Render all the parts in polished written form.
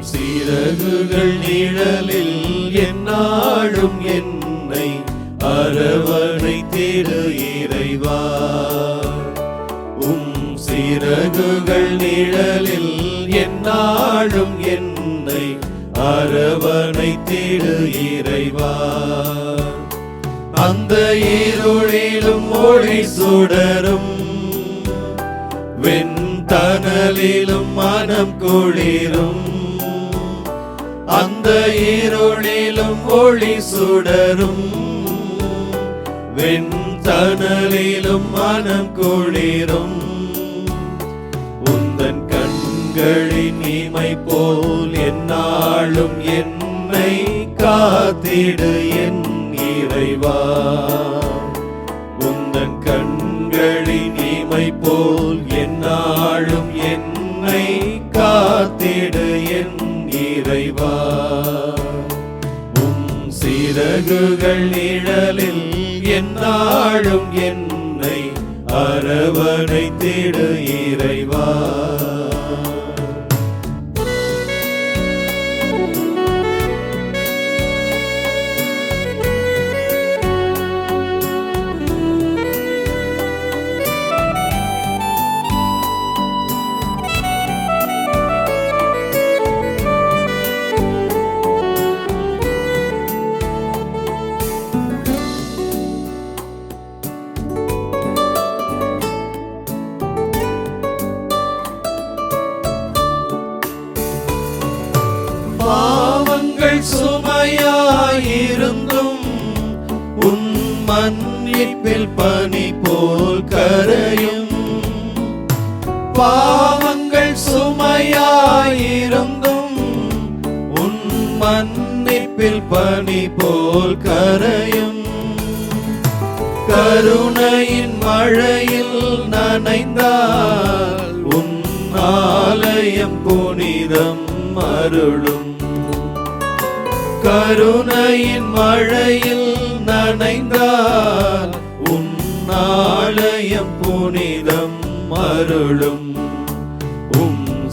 சிறகுகள் நிழலில் எந்நாளும் என்னை அரவணைத்திடு இறைவா. சிறகுகள் நிழலில் எந்நாளும் என்னை அரவணைத்திடு இறைவா. அந்த இருளிலும் ஒளி சுடரும் வெண்தணலிலும் மனம் குளிரும். அந்த இருளிலும் ஒளி சுடரும் வெண்தணலிலும் மனம் குளிரும். உந்தன் கண்களின் இமை போல் எந்நாளும் என்னை காத்திடு என் இறைவா. உந்தன் கண்களின் இமை போல் எந்நாளும் என்னை காத்திடு என் இறைவா. சிறகுகள் நிழலில் எந்நாளும் என்னை அரவணைத்திடு இறைவா. பாவங்கள் சுமையாயிருந்தும் உன் மன்னிப்பில் பனி போல் கரையும். பாவங்கள் சுமையாயிருந்தும் உன் மன்னிப்பில் பனி போல் கரையும். கருணையின் மழையில் நனைந்தால் உன் ஆலயம் புனிதம் அருளும். கருணையின் மழையில் நனைந்தால் உன் ஆலயம் புனிதம் அருளும்.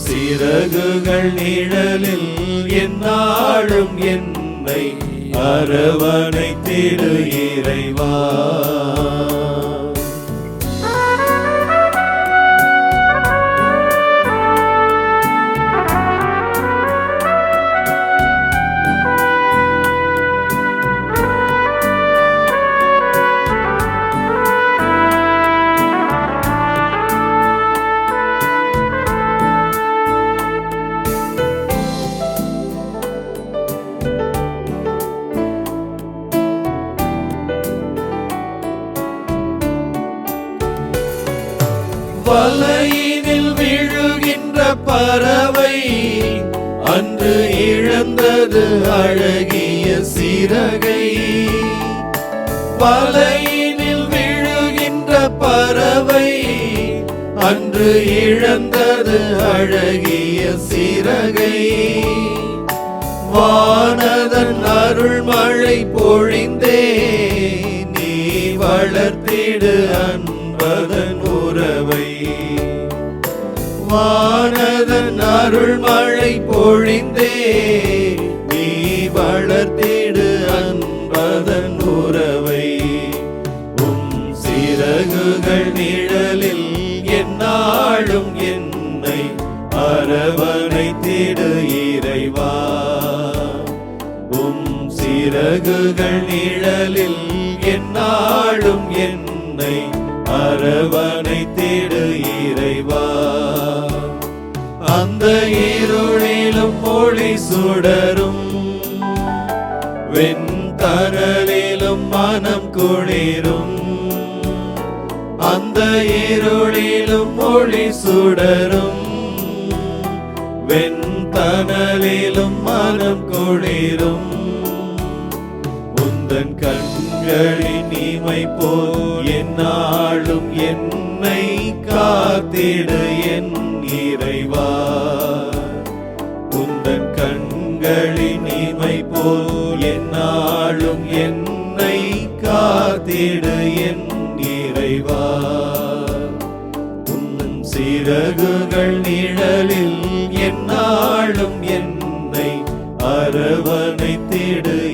சிறகுகள் நிழலில் எந்நாளும் என்னை அரவணைத்திடு இறைவா. வலையினில் விழுகின்ற பறவை அன்று இழந்தது அழகிய சிறகை. வலையினில் விழுகின்ற பறவை அன்று இழந்தது அழகிய சிறகை. வானதன் அருள்மழை பொழிந்தே நீ வளர்த்திடு அன்பதன் உறவை. வானதன் அருள்மழை பொழிந்தே நீ வளர்த்திடு அன்பதன் உறவை. சிறகுகள் நிழலில் எந்நாளும் என்னை அரவணைத்திடு இறைவா. சிறகுகள் நிழலில் எந்நாளும் என்னை அரவணைத்திடு இறைவா. அந்த இருளிலும் ஒளி சுடரும் வெண்தணலிலும் மனம் குளிரும். அந்த இருளிலும் ஒளி சுடரும் வெண் தனலிலும் மனம் குளிரும். உந்தன் கண்களின் இமை போல் எந்நாளும் என்னை காத்திடு என் இறைவா. உந்தன் கண்களின் இமை போல் எந்நாளும் என்னை காத்திடு என் இறைவா. உன் சிறகுகள் நிழலில் எந்நாளும் என்னை அரவணைத்திடு